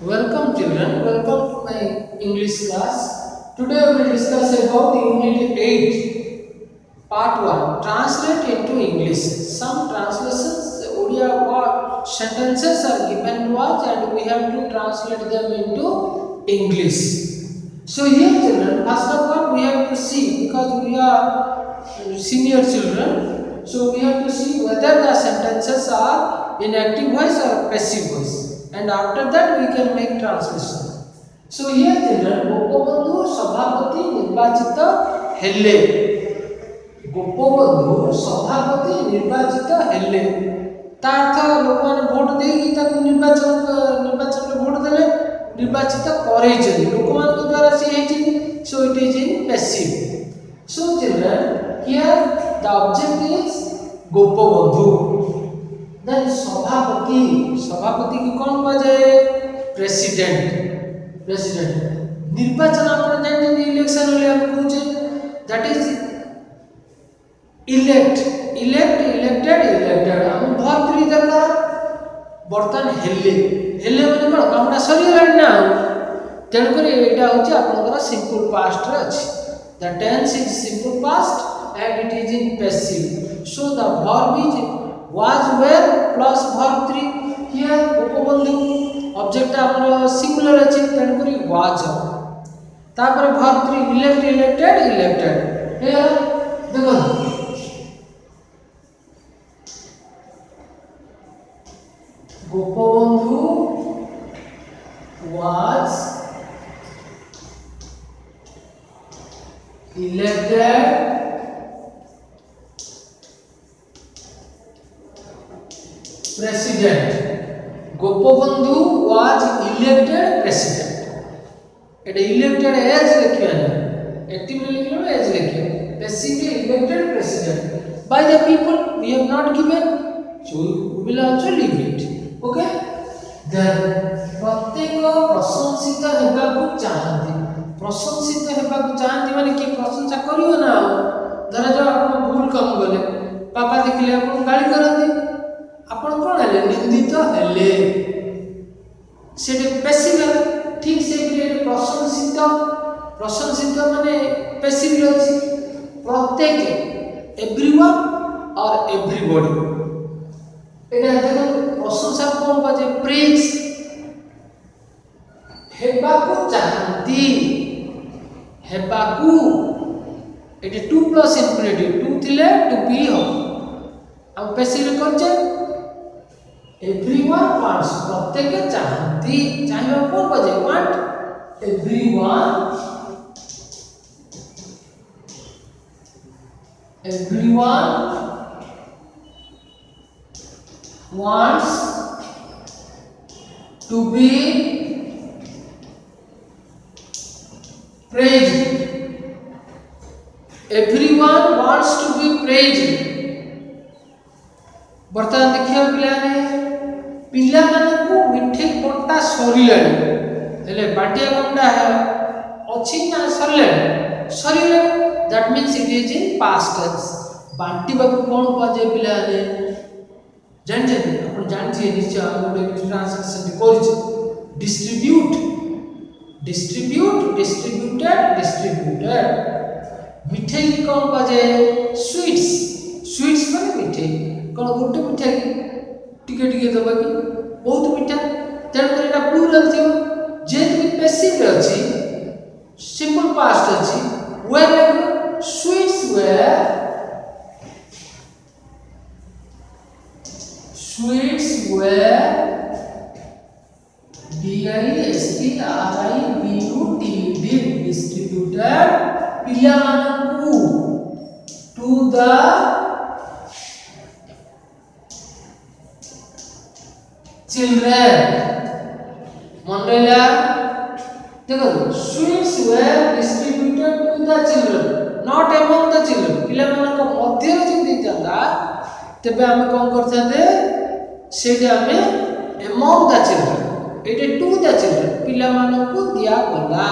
Welcome children, welcome to my English class. Today we will discuss about Unit 8, Part 1, Translate into English. Some translations, Odia word sentences are given to us and we have to translate them into English. So here children, first of all we have to see, because we are senior children, so we have to see whether the sentences are in active voice or passive voice. And after that we can make translation. So here children, Gopabandhu सभापति निर्वाचित हेले. गोपबंधु सभापति निर्वाचित हेले. तार्थ लोक माने vote देई ताकू निर्वाचन में वोट देले, निर्वाचित करे जदी लोक मान के द्वारा से हेछि. So it is in passive. So children, here the object is Gopabandhu. Then सभापति की कौन कहा जाए? प्रेसिडेंट. निर्वाचन आपण जानते इलेक्शन होले हम कहूचे, दैट इज इलेक्टेड हम भर्तरी दरकार बर्तन हेले माने कोन कामटा सरी गलानी ना. तेन कर एटा होचे आपनकर सिंपल पास्ट रे अछि. The tense is simple past and it is in passive. So the verb is was were plus verb 3. Here Gopabandhu object हमर सिंगुलर अछि, तेन करी was. तापर verb 3 elected. Here देखो Gopabandhu was elected president. Gopabandhu was elected president. Etah elected as लिखियो ना, active लिखियो as लिखियो. Basically elected president by the people. We have not given, so we will also leave it. Okay. Then प्रत्येक प्रशंसित हेबाकू चाहନ୍ତି. प्रशंसित हेबाकू चाहନ୍ତି माने कि प्रशंसा करियो ना. धर जो आपण भूल काम गले, पापा देखिले आपण गाली करନ୍ତି, आपण कोन हेले? निंदित हेले. सेटे पैसिव ठीक से बिले प्रशंसित माने पैसिव अछि. प्रत्येक एवरीवन और एवरीबॉडी. एटा देखो प्रशंसा कोन बाजे? प्रेज. हेबाकू चाहନ୍ତି, हेबाकू एटे 2 प्लस इंफिनिटिव. 2 थिले टू बी हो. हम पैसिव करछे everyone wants. प्रत्येक चाहନ୍ତି. चाहिबा कोन बाजे? want. everyone wants to be praised. Everyone wants to be praised. बर्तमान देखियो पिला मानकू मिठे कोटा सरीलानी हेले बाटिया कोटा है अछि ना सरीले. That means it is in past tense. बांटी बाबू कोन पाजे पिला ने जानते अपन जानथि निश्चय हम गोटे ट्रांसलेशन करिछ. डिस्ट्रीब्यूटेड. मिठे की कोन पाजे? स्वीट्स माने मिठे. कोन गोटे मिठा टिके दबा कि बहुत मिठा. तेन कर एटा प्लूरल थियो. जेति पैसिव रे अछि, सिंपल पास्ट अछि, वेयर स्वीट्स were distributed. पिला मानकू children. Mandela, देखो sweets were distributed to the children, not among the children. पिला मन को मध्य रे जे देता तबे हम कोन करथाते सेठी हमें among the children, it to the children, पिला मन को दिया गला.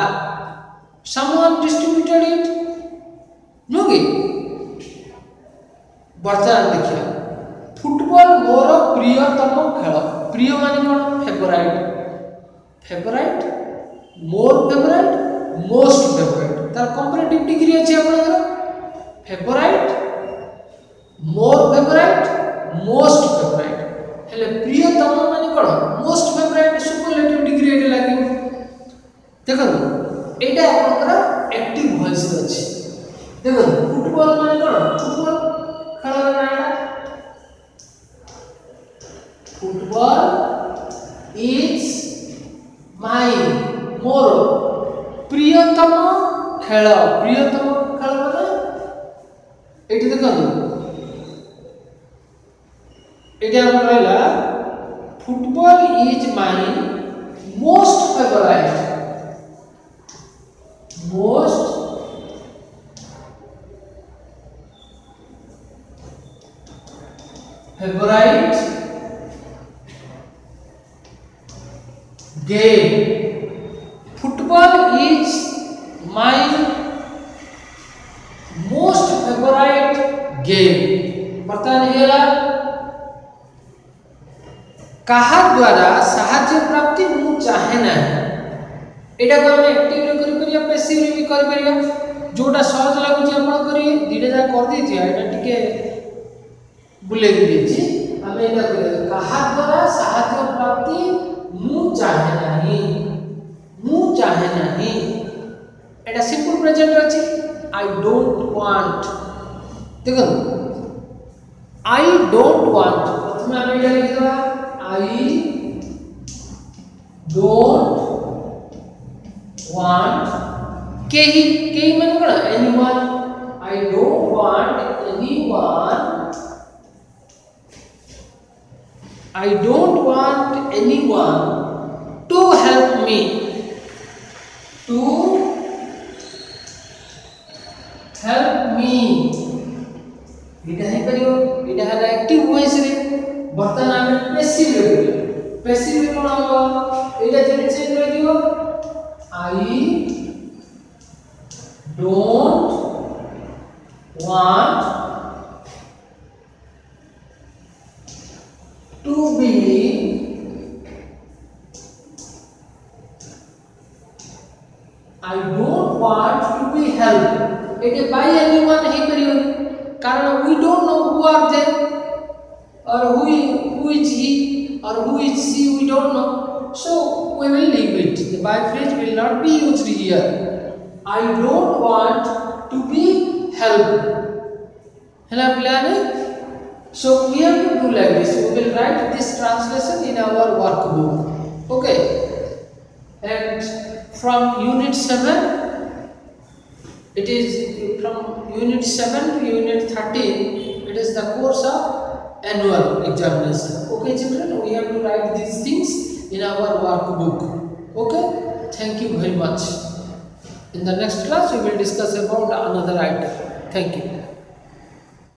Someone distributed it, no कि वर्तमान देखिए फुटबॉल मोर प्रियतम खेल. प्रिय माने कोन? Favourite. Favourite, more favourite, most favourite. तार कंपैरेटिव डिग्री अछि आपनकर. Favourite, more favourite, most favourite. हेले प्रियतम माने कोन? Most favourite. सुपरलेटिव डिग्री एटे लागियो. देखो एटा आपनकर एक्टिव वॉइस अछि. देखो फुटबॉल माने कोन? फुटबॉल खेलर नाटा. फुटबॉल इज माय मोर प्रियतम खेल. प्रियतम खेल माने एटी देखो एटी हम रहला football is my most favourite. Most favourite game. Football is my most favorite game. बर्तमान हेला कहा द्वारा साहाय्य प्राप्ति मु चाहे ना. एटा को हम एक्टिव रे करि परिया, पैसिव रे भी करि परिया. जोटा सहज लागु छी आपण करिए. धीरे जा कर दी छी. एटा टिके बुले दी छी. हम एटा करिया कहा द्वारा साहाय्य प्राप्ति मु चाहे नहीं. मु चाहे नहीं एटा सिंपल प्रेजेंट अछि. I don't want. देखो आई डोंट वांट प्रथम हम एटा लिख देबा. I don't want. केही माने कोन? Anyone. I don't want anyone. I don't want anyone to help me. To help me. इटा है करियो. इटा है एक्टिव वॉइस रे. बर्तन हम पैसिव रे करियो. पैसिव रे कोन हो? इटा जे चेंज कर दियो. I don't want to be I don't want to be helped. It is by anyone he period. Karan we don't know who are they or who is he or who is she, we don't know. So we will leave it. The by phrase will not be used here. I don't want to be helped. Hello plan. So we have to do like this. We will write this translation in our workbook. Okay. And from unit 7, it is from unit 7 to unit 13. It is the course of annual examination. Okay, children. We have to write these things in our workbook. Okay. Thank you very much. In the next class, we will discuss about another item. Thank you.